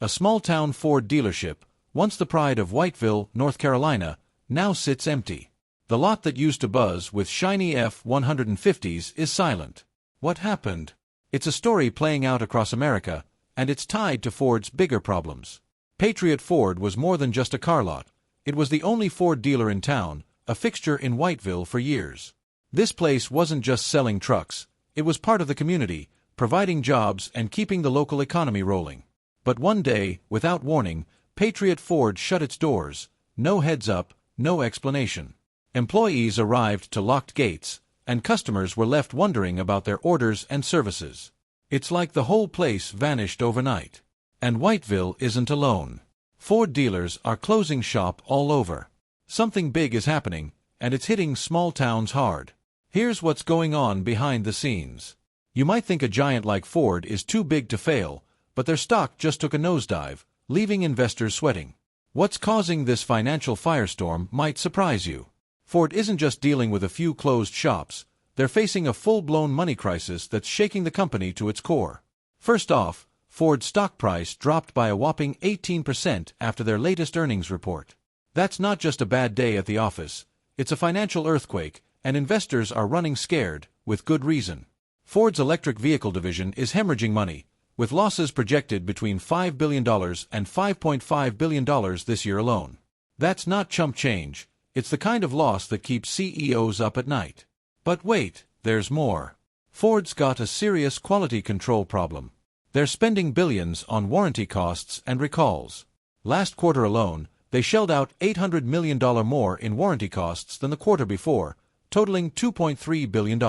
A small-town Ford dealership, once the pride of Whiteville, North Carolina, now sits empty. The lot that used to buzz with shiny F-150s is silent. What happened? It's a story playing out across America, and it's tied to Ford's bigger problems. Patriot Ford was more than just a car lot. It was the only Ford dealer in town, a fixture in Whiteville for years. This place wasn't just selling trucks, it was part of the community, providing jobs and keeping the local economy rolling. But one day, without warning, Patriot Ford shut its doors. No heads up, no explanation. Employees arrived to locked gates, and customers were left wondering about their orders and services. It's like the whole place vanished overnight. And Whiteville isn't alone. Ford dealers are closing shop all over. Something big is happening, and it's hitting small towns hard. Here's what's going on behind the scenes. You might think a giant like Ford is too big to fail, but their stock just took a nosedive, leaving investors sweating. What's causing this financial firestorm might surprise you. Ford isn't just dealing with a few closed shops, they're facing a full-blown money crisis that's shaking the company to its core. First off, Ford's stock price dropped by a whopping 18% after their latest earnings report. That's not just a bad day at the office, it's a financial earthquake, and investors are running scared, with good reason. Ford's electric vehicle division is hemorrhaging money, with losses projected between $5 billion and $5.5 billion this year alone. That's not chump change, it's the kind of loss that keeps CEOs up at night. But wait, there's more. Ford's got a serious quality control problem. They're spending billions on warranty costs and recalls. Last quarter alone, they shelled out $800 million more in warranty costs than the quarter before, totaling $2.3 billion.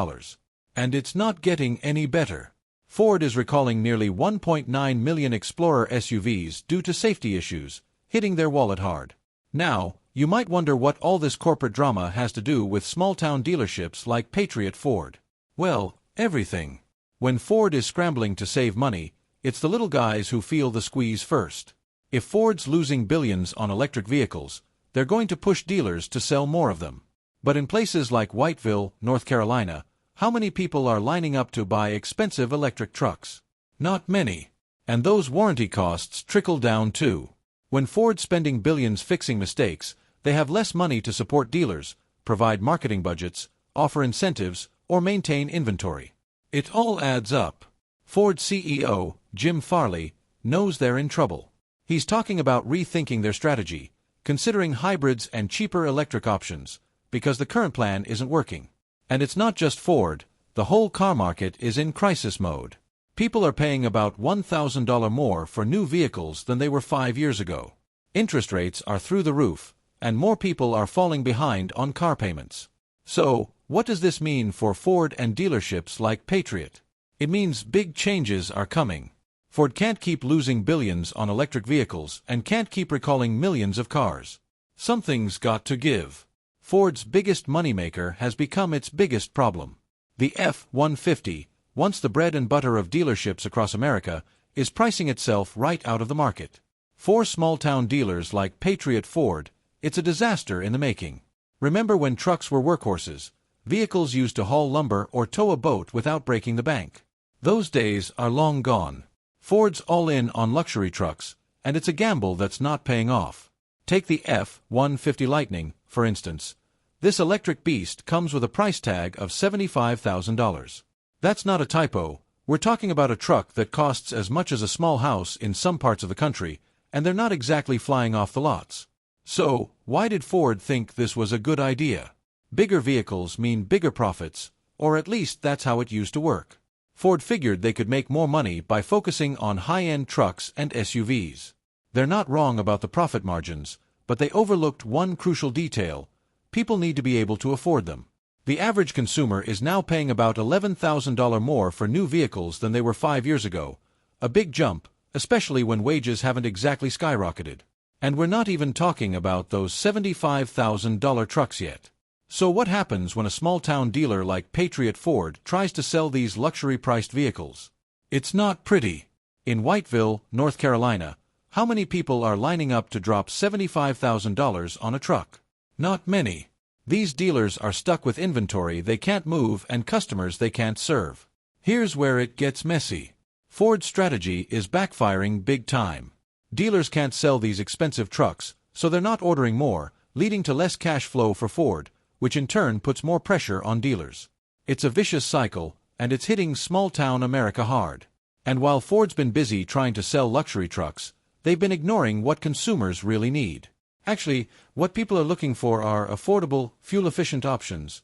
And it's not getting any better. Ford is recalling nearly 1.9 million Explorer SUVs due to safety issues, hitting their wallet hard. Now, you might wonder what all this corporate drama has to do with small-town dealerships like Patriot Ford. Well, everything. When Ford is scrambling to save money, it's the little guys who feel the squeeze first. If Ford's losing billions on electric vehicles, they're going to push dealers to sell more of them. But in places like Whiteville, North Carolina, how many people are lining up to buy expensive electric trucks? Not many. And those warranty costs trickle down too. When Ford's spending billions fixing mistakes, they have less money to support dealers, provide marketing budgets, offer incentives, or maintain inventory. It all adds up. Ford CEO, Jim Farley, knows they're in trouble. He's talking about rethinking their strategy, considering hybrids and cheaper electric options, because the current plan isn't working. And it's not just Ford, the whole car market is in crisis mode. People are paying about $1,000 more for new vehicles than they were 5 years ago. Interest rates are through the roof, and more people are falling behind on car payments. So, what does this mean for Ford and dealerships like Patriot? It means big changes are coming. Ford can't keep losing billions on electric vehicles and can't keep recalling millions of cars. Something's got to give. Ford's biggest moneymaker has become its biggest problem. The F-150, once the bread and butter of dealerships across America, is pricing itself right out of the market. For small-town dealers like Patriot Ford, it's a disaster in the making. Remember when trucks were workhorses, vehicles used to haul lumber or tow a boat without breaking the bank? Those days are long gone. Ford's all in on luxury trucks, and it's a gamble that's not paying off. Take the F-150 Lightning, for instance. This electric beast comes with a price tag of $75,000. That's not a typo. We're talking about a truck that costs as much as a small house in some parts of the country, and they're not exactly flying off the lots. So, why did Ford think this was a good idea? Bigger vehicles mean bigger profits, or at least that's how it used to work. Ford figured they could make more money by focusing on high-end trucks and SUVs. They're not wrong about the profit margins, but they overlooked one crucial detail: people need to be able to afford them. The average consumer is now paying about $11,000 more for new vehicles than they were 5 years ago, a big jump, especially when wages haven't exactly skyrocketed. And we're not even talking about those $75,000 trucks yet. So what happens when a small-town dealer like Patriot Ford tries to sell these luxury-priced vehicles? It's not pretty. In Whiteville, North Carolina, how many people are lining up to drop $75,000 on a truck? Not many. These dealers are stuck with inventory they can't move and customers they can't serve. Here's where it gets messy. Ford's strategy is backfiring big time. Dealers can't sell these expensive trucks, so they're not ordering more, leading to less cash flow for Ford, which in turn puts more pressure on dealers. It's a vicious cycle, and it's hitting small-town America hard. And while Ford's been busy trying to sell luxury trucks, they've been ignoring what consumers really need. Actually, what people are looking for are affordable, fuel-efficient options.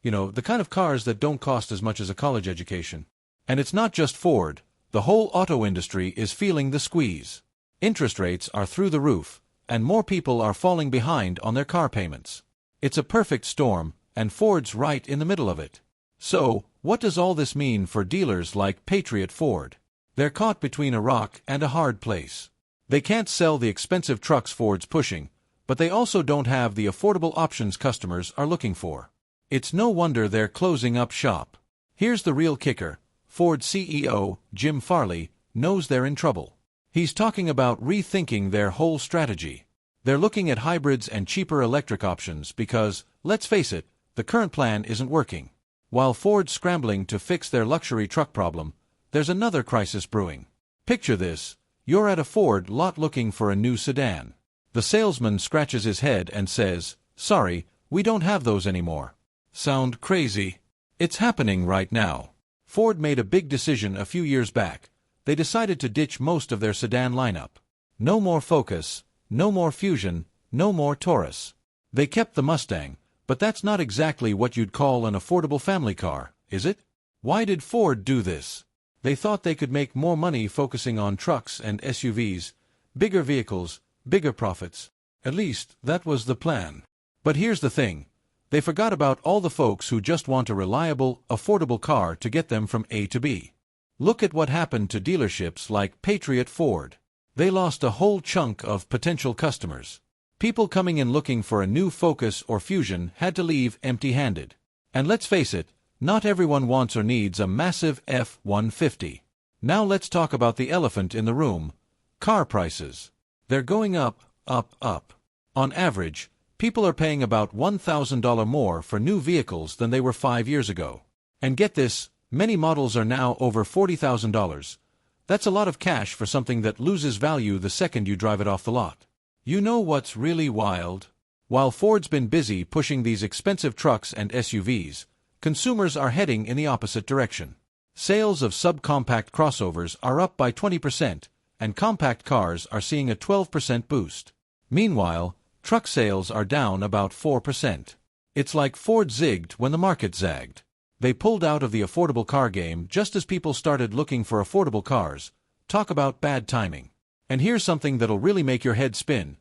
You know, the kind of cars that don't cost as much as a college education. And it's not just Ford. The whole auto industry is feeling the squeeze. Interest rates are through the roof, and more people are falling behind on their car payments. It's a perfect storm, and Ford's right in the middle of it. So, what does all this mean for dealers like Patriot Ford? They're caught between a rock and a hard place. They can't sell the expensive trucks Ford's pushing, but they also don't have the affordable options customers are looking for. It's no wonder they're closing up shop. Here's the real kicker. Ford CEO, Jim Farley, knows they're in trouble. He's talking about rethinking their whole strategy. They're looking at hybrids and cheaper electric options because, let's face it, the current plan isn't working. While Ford's scrambling to fix their luxury truck problem, there's another crisis brewing. Picture this. You're at a Ford lot looking for a new sedan. The salesman scratches his head and says, "Sorry, we don't have those anymore." Sound crazy? It's happening right now. Ford made a big decision a few years back. They decided to ditch most of their sedan lineup. No more Focus, no more Fusion, no more Taurus. They kept the Mustang, but that's not exactly what you'd call an affordable family car, is it? Why did Ford do this? They thought they could make more money focusing on trucks and SUVs, bigger vehicles, bigger profits. At least, that was the plan. But here's the thing. They forgot about all the folks who just want a reliable, affordable car to get them from A to B. Look at what happened to dealerships like Patriot Ford. They lost a whole chunk of potential customers. People coming in looking for a new Focus or Fusion had to leave empty-handed. And let's face it, not everyone wants or needs a massive F-150. Now let's talk about the elephant in the room. Car prices. They're going up, up, up. On average, people are paying about $1,000 more for new vehicles than they were 5 years ago. And get this, many models are now over $40,000. That's a lot of cash for something that loses value the second you drive it off the lot. You know what's really wild? While Ford's been busy pushing these expensive trucks and SUVs, consumers are heading in the opposite direction. Sales of subcompact crossovers are up by 20%, and compact cars are seeing a 12% boost. Meanwhile, truck sales are down about 4%. It's like Ford zigged when the market zagged. They pulled out of the affordable car game just as people started looking for affordable cars. Talk about bad timing. And here's something that'll really make your head spin.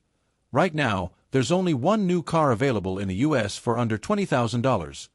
Right now, there's only one new car available in the US for under $20,000.